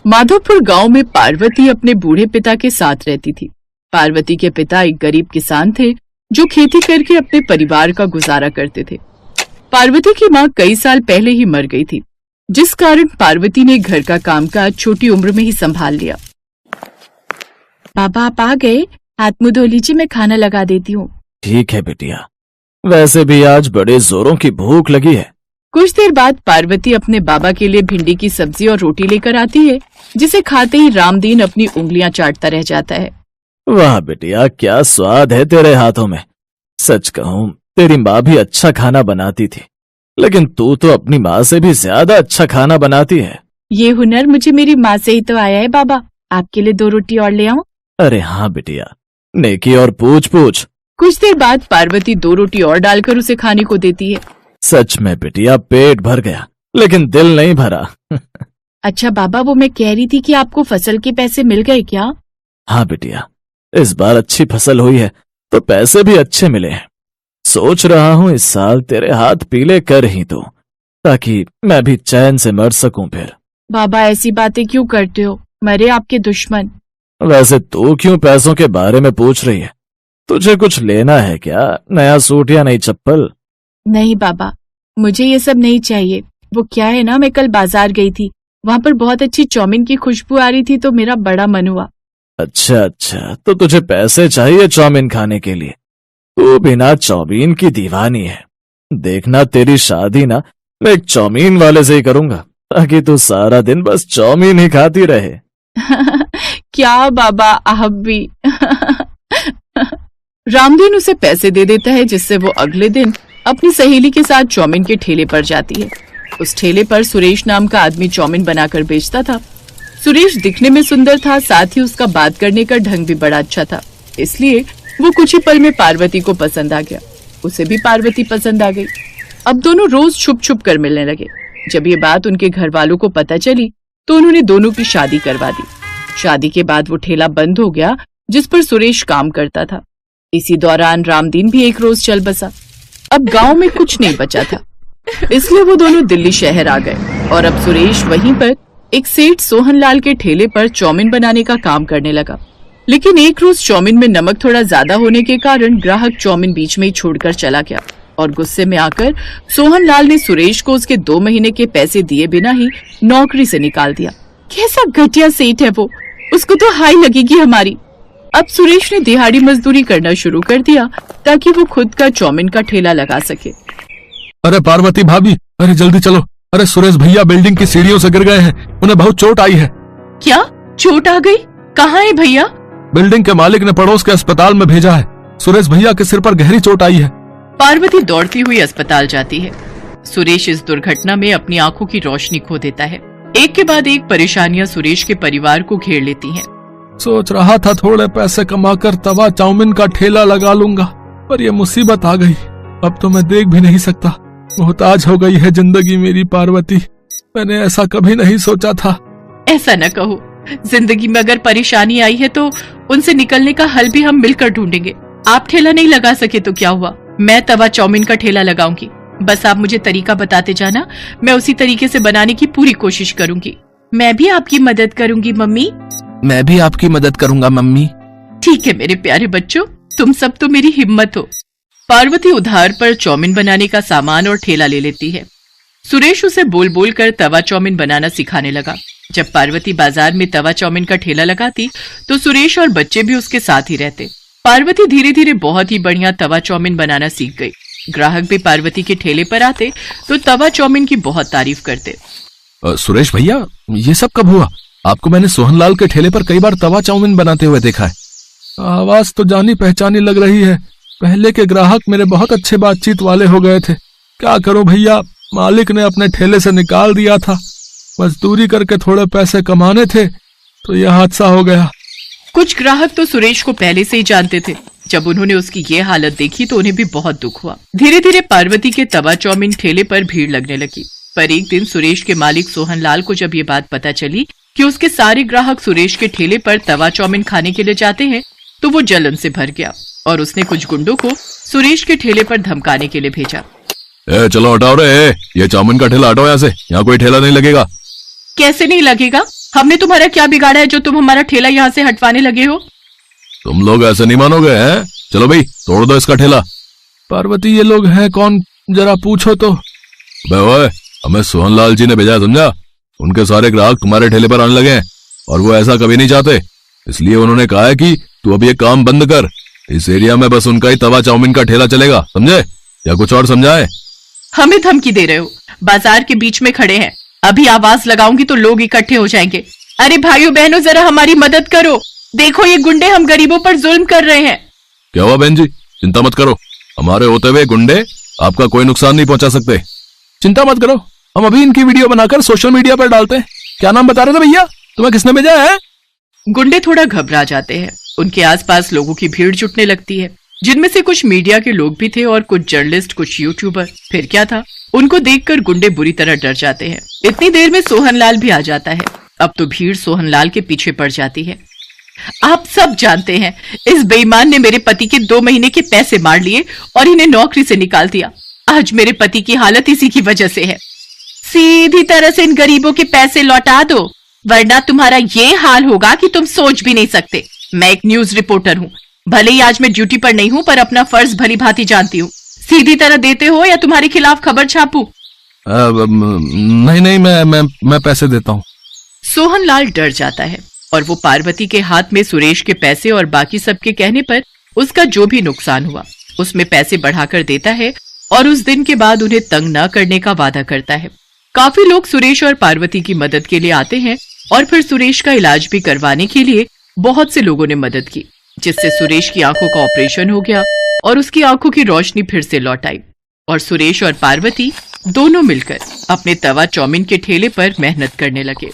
माधोपुर गांव में पार्वती अपने बूढ़े पिता के साथ रहती थी। पार्वती के पिता एक गरीब किसान थे जो खेती करके अपने परिवार का गुजारा करते थे। पार्वती की मां कई साल पहले ही मर गई थी, जिस कारण पार्वती ने घर का कामकाज छोटी उम्र में ही संभाल लिया। पापा आप आ गए, हाथ मुंह धो लीजिए, मैं खाना लगा देती हूँ। ठीक है बिटिया, वैसे भी आज बड़े जोरों की भूख लगी है। कुछ देर बाद पार्वती अपने बाबा के लिए भिंडी की सब्जी और रोटी लेकर आती है, जिसे खाते ही रामदीन अपनी उंगलियां चाटता रह जाता है। वाह बिटिया, क्या स्वाद है तेरे हाथों में। सच कहूँ तेरी माँ भी अच्छा खाना बनाती थी, लेकिन तू तो अपनी माँ से भी ज्यादा अच्छा खाना बनाती है। ये हुनर मुझे मेरी माँ से ही तो आया है बाबा। आपके लिए 2 रोटी और ले आऊं? अरे हाँ बिटिया, नेकी और पूछ पूछ। कुछ देर बाद पार्वती 2 रोटी और डालकर उसे खाने को देती है। सच में बिटिया, पेट भर गया लेकिन दिल नहीं भरा। अच्छा बाबा, वो मैं कह रही थी कि आपको फसल के पैसे मिल गए क्या? हाँ बिटिया, इस बार अच्छी फसल हुई है तो पैसे भी अच्छे मिले हैं। सोच रहा हूँ इस साल तेरे हाथ पीले कर ही दूं, ताकि मैं भी चैन से मर सकूं फिर। बाबा ऐसी बातें क्यों करते हो, मरे आपके दुश्मन। वैसे तू क्यों पैसों के बारे में पूछ रही है? तुझे कुछ लेना है क्या, नया सूट या नई चप्पल? नहीं बाबा, मुझे ये सब नहीं चाहिए। वो क्या है ना, मैं कल बाजार गई थी, वहाँ पर बहुत अच्छी चाउमीन की खुशबू आ रही थी तो मेरा बड़ा मन हुआ। अच्छा अच्छा, तो तुझे पैसे चाहिए चाउमीन खाने के लिए? तू बिना चाउमीन की दीवानी है। देखना तेरी शादी ना मैं एक चाउमीन वाले से ही करूंगा, ताकि तू सारा दिन बस चाउमीन ही खाती रहे। क्या बाबा आप भी। रामदीन उसे पैसे दे देता है, जिससे वो अगले दिन अपनी सहेली के साथ चाउमीन के ठेले पर जाती है। उस ठेले पर सुरेश नाम का आदमी चाउमीन बनाकर बेचता था। सुरेश दिखने में सुंदर था, साथ ही उसका बात करने का ढंग भी बड़ा अच्छा था, इसलिए वो कुछ ही पल में पार्वती को पसंद आ गया। उसे भी पार्वती पसंद आ गई। अब दोनों रोज छुप छुप कर मिलने लगे। जब ये बात उनके घर वालों को पता चली तो उन्होंने दोनों की शादी करवा दी। शादी के बाद वो ठेला बंद हो गया जिस पर सुरेश काम करता था। इसी दौरान रामदीन भी एक रोज चल बसा। अब गांव में कुछ नहीं बचा था, इसलिए वो दोनों दिल्ली शहर आ गए और अब सुरेश वहीं पर एक सेठ सोहनलाल के ठेले पर चाउमीन बनाने का काम करने लगा। लेकिन एक रोज चाउमीन में नमक थोड़ा ज्यादा होने के कारण ग्राहक चाउमीन बीच में ही छोड़कर चला गया और गुस्से में आकर सोहनलाल ने सुरेश को उसके 2 महीने के पैसे दिए बिना ही नौकरी से निकाल दिया। कैसा घटिया सेठ है वो, उसको तो हाई लगेगी हमारी। अब सुरेश ने दिहाड़ी मजदूरी करना शुरू कर दिया ताकि वो खुद का चाउमीन का ठेला लगा सके। अरे पार्वती भाभी, अरे जल्दी चलो। अरे सुरेश भैया बिल्डिंग की सीढ़ियों से गिर गए हैं, उन्हें बहुत चोट आई है। क्या चोट आ गई? कहाँ है भैया? बिल्डिंग के मालिक ने पड़ोस के अस्पताल में भेजा है। सुरेश भैया के सिर पर गहरी चोट आई है। पार्वती दौड़ती हुई अस्पताल जाती है। सुरेश इस दुर्घटना में अपनी आंखों की रोशनी खो देता है। एक के बाद एक परेशानियां सुरेश के परिवार को घेर लेती हैं। सोच रहा था थोड़े पैसे कमाकर तवा चाउमीन का ठेला लगा लूंगा, पर यह मुसीबत आ गई। अब तो मैं देख भी नहीं सकता। मोहताज हो गई है जिंदगी मेरी पार्वती। मैंने ऐसा कभी नहीं सोचा था। ऐसा न कहो, जिंदगी में अगर परेशानी आई है तो उनसे निकलने का हल भी हम मिलकर ढूंढेंगे। आप ठेला नहीं लगा सके तो क्या हुआ, मैं तवा चाउमीन का ठेला लगाऊंगी। बस आप मुझे तरीका बताते जाना, मैं उसी तरीके से बनाने की पूरी कोशिश करूंगी। मैं भी आपकी मदद करूंगी मम्मी। मैं भी आपकी मदद करूंगा मम्मी। ठीक है मेरे प्यारे बच्चों, तुम सब तो मेरी हिम्मत हो। पार्वती उधार पर चाउमीन बनाने का सामान और ठेला ले लेती है। सुरेश उसे बोल बोल कर तवा चाउमीन बनाना सिखाने लगा। जब पार्वती बाजार में तवा चाउमीन का ठेला लगाती तो सुरेश और बच्चे भी उसके साथ ही रहते। पार्वती धीरे धीरे बहुत ही बढ़िया तवा चाउमीन बनाना सीख गई। ग्राहक भी पार्वती के ठेले पर आते तो तवा चाउमीन की बहुत तारीफ करते। सुरेश भैया, ये सब कब हुआ? आपको मैंने सोहनलाल के ठेले पर कई बार तवा चाउमीन बनाते हुए देखा है। आवाज तो जानी पहचानी लग रही है। पहले के ग्राहक मेरे बहुत अच्छे बातचीत वाले हो गए थे। क्या करूं भैया, मालिक ने अपने ठेले से निकाल दिया था। मजदूरी करके थोड़े पैसे कमाने थे तो यह हादसा हो गया। कुछ ग्राहक तो सुरेश को पहले से ही जानते थे। जब उन्होंने उसकी ये हालत देखी तो उन्हें भी बहुत दुख हुआ। धीरे धीरे पार्वती के तवा चाउमीन ठेले पर भीड़ लगने लगी। पर एक दिन सुरेश के मालिक सोहनलाल को जब ये बात पता चली कि उसके सारे ग्राहक सुरेश के ठेले पर तवा चाउमीन खाने के लिए जाते हैं तो वो जलन से भर गया और उसने कुछ गुंडों को सुरेश के ठेले पर धमकाने के लिए भेजा। चलो हटाओ रे, ये चाउमीन का ठेला हटाओ यहाँ से, यहाँ कोई ठेला नहीं लगेगा। कैसे नहीं लगेगा? हमने तुम्हारा क्या बिगाड़ा है जो तुम हमारा ठेला यहाँ से हटवाने लगे हो? तुम लोग ऐसे नहीं मानोगे हैं? चलो भाई तोड़ दो इसका ठेला। पार्वती ये लोग हैं कौन, जरा पूछो तो। बे ओए, हमें सोहनलाल जी ने भेजा है, समझा? उनके सारे ग्राहक तुम्हारे ठेले पर आने लगे हैं और वो ऐसा कभी नहीं चाहते, इसलिए उन्होंने कहा है कि तू अब ये काम बंद कर। इस एरिया में बस उनका ही तवा चाउमीन का ठेला चलेगा, समझे? या कुछ और समझाए? हमें धमकी दे रहे हो? बाजार के बीच में खड़े हैं, अभी आवाज लगाऊंगी तो लोग इकट्ठे हो जाएंगे। अरे भाइयों बहनों, जरा हमारी मदद करो, देखो ये गुंडे हम गरीबों पर जुल्म कर रहे हैं। क्या हुआ बहन जी, चिंता मत करो, हमारे होते हुए गुंडे आपका कोई नुकसान नहीं पहुंचा सकते। चिंता मत करो, हम अभी इनकी वीडियो बनाकर सोशल मीडिया पर डालते हैं। क्या नाम बता रहे थे भैया, तुम्हें किसने भेजा है? गुंडे थोड़ा घबरा जाते हैं, उनके आसपास लोगों की भीड़ जुटने लगती है, जिनमें से कुछ मीडिया के लोग भी थे और कुछ जर्नलिस्ट, कुछ यूट्यूबर। फिर क्या था, उनको देखकर गुंडे बुरी तरह डर जाते हैं। इतनी देर में सोहनलाल भी आ जाता है। अब तो भीड़ सोहनलाल के पीछे पड़ जाती है। आप सब जानते हैं, इस बेईमान ने मेरे पति के 2 महीने के पैसे मार लिए और इन्हें नौकरी से निकाल दिया। आज मेरे पति की हालत इसी की वजह से है। सीधी तरह से इन गरीबों के पैसे लौटा दो, वरना तुम्हारा ये हाल होगा कि तुम सोच भी नहीं सकते। मैं एक न्यूज रिपोर्टर हूँ, भले ही आज मैं ड्यूटी पर नहीं हूँ, पर अपना फर्ज भली भांति जानती हूँ। सीधी तरह देते हो या तुम्हारे खिलाफ खबर छापूं? नहीं, मैं पैसे देता हूँ। सोहनलाल डर जाता है और वो पार्वती के हाथ में सुरेश के पैसे और बाकी सबके कहने पर उसका जो भी नुकसान हुआ उसमें पैसे बढ़ाकर देता है और उस दिन के बाद उन्हें तंग न करने का वादा करता है। काफी लोग सुरेश और पार्वती की मदद के लिए आते हैं और फिर सुरेश का इलाज भी करवाने के लिए बहुत से लोगों ने मदद की, जिससे सुरेश की आंखों का ऑपरेशन हो गया और उसकी आंखों की रोशनी फिर से लौट आई और सुरेश और पार्वती दोनों मिलकर अपने तवा चाउमीन के ठेले पर मेहनत करने लगे।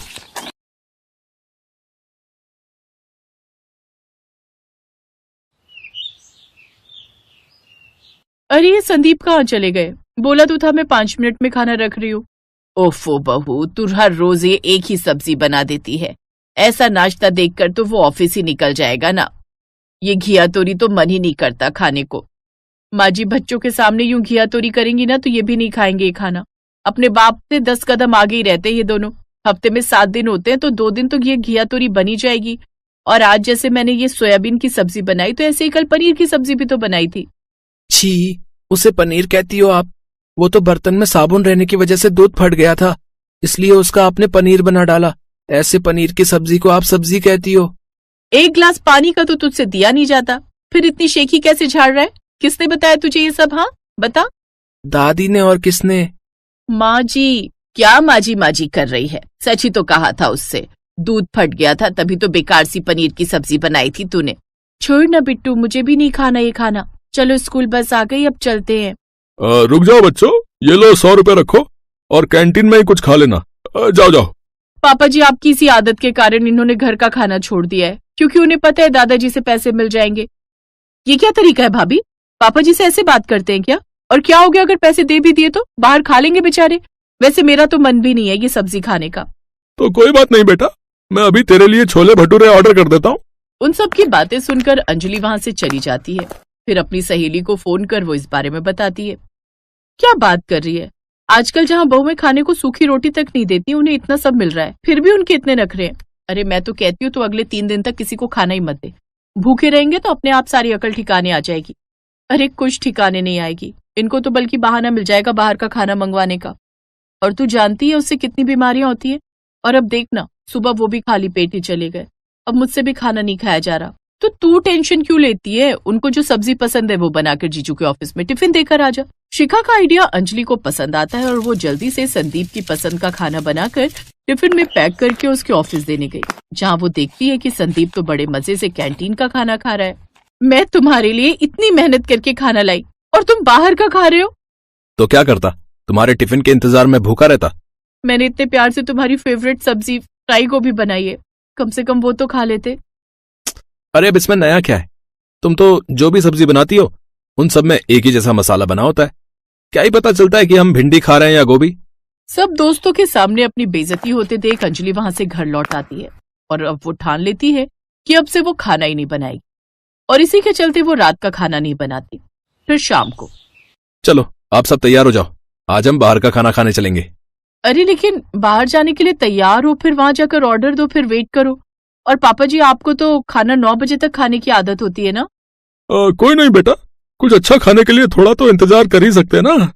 अरे ये संदीप कहाँ चले गए? बोला तो था मैं 5 मिनट में खाना रख रही हूँ। ओफो बहू, तू हर रोज ये एक ही सब्जी बना देती है। ऐसा नाश्ता देखकर तो वो ऑफिस ही निकल जाएगा ना। ये घिया तोरी तो मन ही नहीं करता खाने को। माँ जी, बच्चों के सामने यूं घिया तोरी करेंगी ना तो ये भी नहीं खाएंगे ये खाना। अपने बाप से 10 कदम आगे ही रहते हैं ये दोनों। हफ्ते में 7 दिन होते हैं तो 2 दिन तो ये घिया तोरी बनी जाएगी। और आज जैसे मैंने ये सोयाबीन की सब्जी बनाई तो ऐसे ही कल पनीर की सब्जी भी तो बनाई थी। छी, उसे पनीर कहती हो आप? वो तो बर्तन में साबुन रहने की वजह से दूध फट गया था, इसलिए उसका आपने पनीर बना डाला। ऐसे पनीर की सब्जी को आप सब्जी कहती हो? 1 गिलास पानी का तो तुझसे दिया नहीं जाता, फिर इतनी शेखी कैसे झाड़ रहा है? किसने बताया तुझे ये सब? हाँ बता। दादी ने। और किसने? माँ जी। क्या माँ जी कर रही है? सच ही तो कहा था उससे, दूध फट गया था तभी तो बेकार सी पनीर की सब्जी बनाई थी तूने। छोड़ ना बिट्टू, मुझे भी नहीं खाना ये खाना। चलो स्कूल बस आ गई, अब चलते हैं। रुक जाओ बच्चों, ये लो 100 रुपए रखो और कैंटीन में ही कुछ खा लेना। जाओ जाओ। पापा जी, आपकी इसी आदत के कारण इन्होंने घर का खाना छोड़ दिया है, क्योंकि उन्हें पता है दादाजी से पैसे मिल जाएंगे। ये क्या तरीका है भाभी? पापा जी से ऐसे बात करते हैं क्या? और क्या हो गया अगर पैसे दे भी दिए तो? बाहर खा लेंगे बेचारे। वैसे मेरा तो मन भी नहीं है ये सब्जी खाने का। तो कोई बात नहीं बेटा, मैं अभी तेरे लिए छोले भटूरे ऑर्डर कर देता हूँ। उन सब की बातें सुनकर अंजलि वहां से चली जाती है। फिर अपनी सहेली को फोन कर वो इस बारे में बताती है। क्या बात कर रही है? आजकल जहाँ बहुएं खाने को सूखी रोटी तक नहीं देती, उन्हें इतना सब मिल रहा है, फिर भी उनके इतने नखरे हैं। अरे मैं तो कहती हूँ तो अगले 3 दिन तक किसी को खाना ही मत दे। भूखे रहेंगे तो अपने आप सारी अकल ठिकाने आ जाएगी। अरे कुछ ठिकाने नहीं आएगी इनको तो, बल्कि बहाना मिल जाएगा बाहर का खाना मंगवाने का। और तू जानती है उससे कितनी बीमारियां होती है। और अब देखना, सुबह वो भी खाली पेट ही चले गए। अब मुझसे भी खाना नहीं खाया जा रहा। तो तू टेंशन क्यों लेती है? उनको जो सब्जी पसंद है वो बनाकर जीजू के ऑफिस में टिफिन देकर आ जा। शिखा का आइडिया अंजलि को पसंद आता है और वो जल्दी से संदीप की पसंद का खाना बनाकर टिफिन में पैक करके उसके ऑफिस देने गई, जहाँ वो देखती है कि संदीप तो बड़े मजे से कैंटीन का खाना खा रहा है। मैं तुम्हारे लिए इतनी मेहनत करके खाना लाई और तुम बाहर का खा रहे हो। तो क्या करता? तुम्हारे टिफिन के इंतजार में भूखा रहता। मैंने इतने प्यार से तुम्हारी फेवरेट सब्जी फ्राई गोभी बनाई है, कम से कम वो तो खा लेते। अरे अब इसमें नया क्या है? तुम तो जो भी सब्जी बनाती हो उन सब में एक ही जैसा मसाला बना होता है। क्या ही पता चलता है कि हम भिंडी खा रहे हैं या गोभी। सब दोस्तों के सामने अपनी बेइज्जती होते देख अंजलि वहां से घर लौट आती है और अब वो ठान लेती है कि अब से वो खाना ही नहीं बनाएगी, और इसी के चलते वो रात का खाना नहीं बनाती। फिर शाम को, चलो आप सब तैयार हो जाओ, आज हम बाहर का खाना खाने चलेंगे। अरे लेकिन बाहर जाने के लिए तैयार हो, फिर वहां जाकर ऑर्डर दो, फिर वेट करो। और पापा जी, आपको तो खाना 9 बजे तक खाने की आदत होती है ना? कोई नहीं बेटा, कुछ अच्छा खाने के लिए थोड़ा तो इंतजार कर ही सकते हैं ना।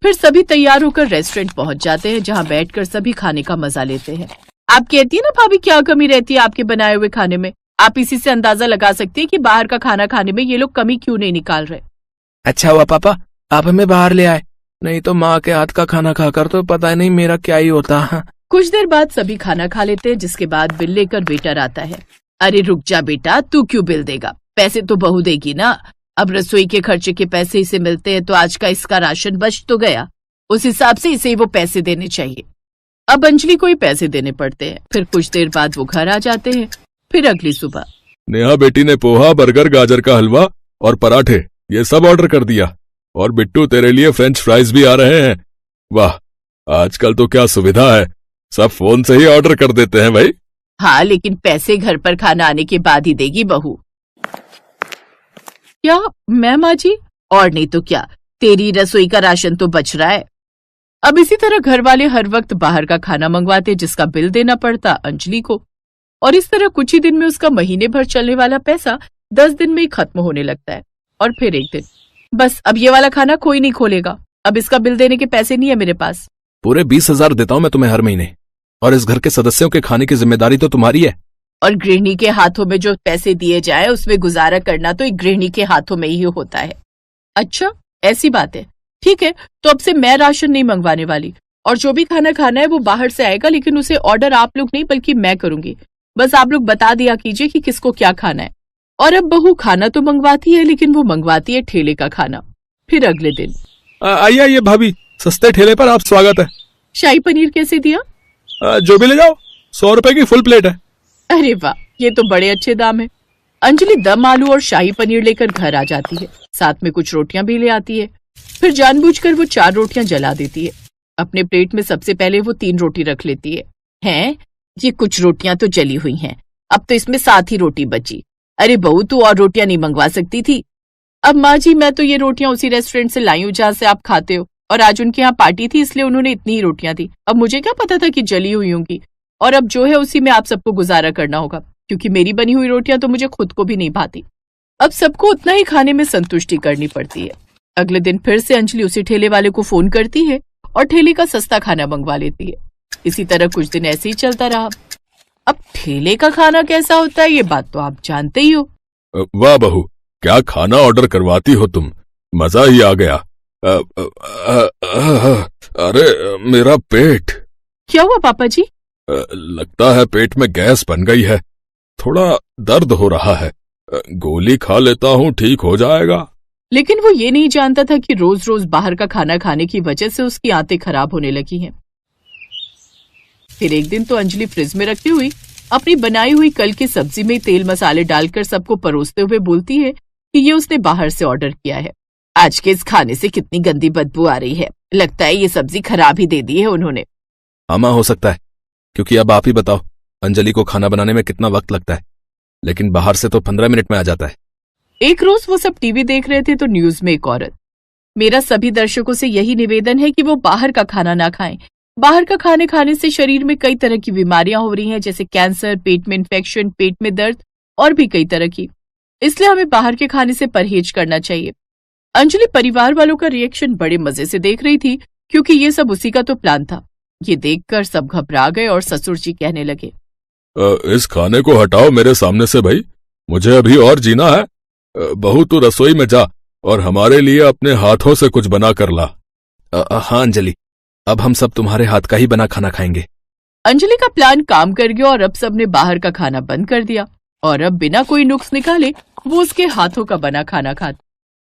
फिर सभी तैयार होकर रेस्टोरेंट पहुंच जाते हैं, जहां बैठकर सभी खाने का मजा लेते हैं। आप कहती है ना भाभी, क्या कमी रहती है आपके बनाए हुए खाने में? आप इसी से अंदाजा लगा सकती है कि बाहर का खाना खाने में ये लोग कमी क्यों नहीं निकाल रहे। अच्छा हुआ पापा आप हमें बाहर ले आए, नहीं तो माँ के हाथ का खाना खाकर तो पता नहीं मेरा क्या ही होता। कुछ देर बाद सभी खाना खा लेते हैं, जिसके बाद बिल लेकर वेटर आता है। अरे रुक जा बेटा, तू क्यों बिल देगा? पैसे तो बहू देगी ना। अब रसोई के खर्चे के पैसे इसे मिलते हैं, तो आज का इसका राशन बच तो गया, उस हिसाब से इसे वो पैसे देने चाहिए। अब अंजलि को ही पैसे देने पड़ते हैं। फिर कुछ देर बाद वो घर आ जाते हैं। फिर अगली सुबह नेहा बेटी ने पोहा, बर्गर, गाजर का हलवा और पराठे ये सब ऑर्डर कर दिया। और बिट्टू तेरे लिए फ्रेंच फ्राइज भी आ रहे हैं। वाह, आजकल तो क्या सुविधा है, सब फोन से ही ऑर्डर कर देते हैं भाई। हाँ, लेकिन पैसे घर पर खाना आने के बाद ही देगी बहू। क्या मैं माँ जी? और नहीं तो क्या, तेरी रसोई का राशन तो बच रहा है। अब इसी तरह घर वाले हर वक्त बाहर का खाना मंगवाते, जिसका बिल देना पड़ता अंजलि को। और इस तरह कुछ ही दिन में उसका महीने भर चलने वाला पैसा 10 दिन में ही खत्म होने लगता है। और फिर एक दिन, बस अब ये वाला खाना कोई नहीं खोलेगा, अब इसका बिल देने के पैसे नहीं है मेरे पास। पूरे 20,000 देता हूँ मैं तुम्हें हर महीने, और इस घर के सदस्यों के खाने की जिम्मेदारी तो तुम्हारी है। और गृहिणी के हाथों में जो पैसे दिए जाए उसमें गुजारा करना तो एक गृहिणी के हाथों में ही होता है। अच्छा, ऐसी बात है, ठीक है, तो अब से मैं राशन नहीं मंगवाने वाली, और जो भी खाना खाना है वो बाहर से आएगा, लेकिन उसे ऑर्डर आप लोग नहीं बल्कि मैं करूंगी। बस आप लोग बता दिया कीजिए कि किसको क्या खाना है। और अब बहू खाना तो मंगवाती है, लेकिन वो मंगवाती है ठेले का खाना। फिर अगले दिन, आइए आइए भाभी, सस्ते ठेले पर आप स्वागत है। शाही पनीर कैसे दिया? जो भी ले जाओ, 100 रुपए की फुल प्लेट है। अरे वाह, ये तो बड़े अच्छे दाम है। अंजलि दम आलू और शाही पनीर लेकर घर आ जाती है, साथ में कुछ रोटियां भी ले आती है। फिर जानबूझकर वो 4 रोटियां जला देती है। अपने प्लेट में सबसे पहले वो 3 रोटी रख लेती है। हैं, ये कुछ रोटियां तो जली हुई हैं, अब तो इसमें 7 ही रोटी बची। अरे बहू, तू और रोटियां नहीं मंगवा सकती थी? अब माँ जी, मैं तो ये रोटियां उसी रेस्टोरेंट से लाई हूँ जहाँ से आप खाते हो, और आज उनके यहाँ पार्टी थी इसलिए उन्होंने इतनी ही रोटियां दी। अब मुझे क्या पता था कि जली हुई होंगी, और अब जो है उसी में आप सबको गुजारा करना होगा, क्योंकि मेरी बनी हुई रोटियां तो मुझे खुद को भी नहीं भाती। अब सबको उतना ही खाने में संतुष्टि करनी पड़ती है। अगले दिन फिर से अंजलि उसी ठेले वाले को फोन करती है और ठेले का सस्ता खाना मंगवा लेती है। इसी तरह कुछ दिन ऐसे ही चलता रहा। अब ठेले का खाना कैसा होता है ये बात तो आप जानते ही हो। वाह बहू, क्या खाना ऑर्डर करवाती हो तुम, मजा ही आ गया। अरे मेरा पेट। क्या हुआ पापा जी? लगता है पेट में गैस बन गई है, थोड़ा दर्द हो रहा है, गोली खा लेता हूँ, ठीक हो जाएगा। लेकिन वो ये नहीं जानता था कि रोज रोज बाहर का खाना खाने की वजह से उसकी आंतें खराब होने लगी हैं। फिर एक दिन तो अंजलि फ्रिज में रखी हुई अपनी बनाई हुई कल की सब्जी में तेल मसाले डालकर सबको परोसते हुए बोलती है कि ये उसने बाहर से ऑर्डर किया है। आज के इस खाने से कितनी गंदी बदबू आ रही है, लगता है ये सब्जी खराब ही दे दी है उन्होंने। आमा हो सकता है, क्योंकि अब आप ही बताओ अंजलि को खाना बनाने में कितना वक्त लगता है, लेकिन बाहर से तो 15 मिनट में आ जाता है। एक रोज वो सब टीवी देख रहे थे तो न्यूज में एक औरत, मेरा सभी दर्शकों से यही निवेदन है कि वो बाहर का खाना ना खाएं। बाहर का खाने खाने से शरीर में कई तरह की बीमारियां हो रही हैं, जैसे कैंसर, पेट में इन्फेक्शन, पेट में दर्द और भी कई तरह की। इसलिए हमें बाहर के खाने से परहेज करना चाहिए। अंजलि परिवार वालों का रिएक्शन बड़े मजे से देख रही थी, क्योंकि ये सब उसी का तो प्लान था। ये देखकर सब घबरा गए और ससुर जी कहने लगे, इस खाने को हटाओ मेरे सामने से भाई, मुझे अभी और जीना है। बहू तू रसोई में जा और हमारे लिए अपने हाथों से कुछ बना कर ला। हाँ अंजलि, अब हम सब तुम्हारे हाथ का ही बना खाना खाएंगे। अंजलि का प्लान काम कर गया और अब सबने बाहर का खाना बंद कर दिया, और अब बिना कोई नुक्स निकाले वो उसके हाथों का बना खाना खाते।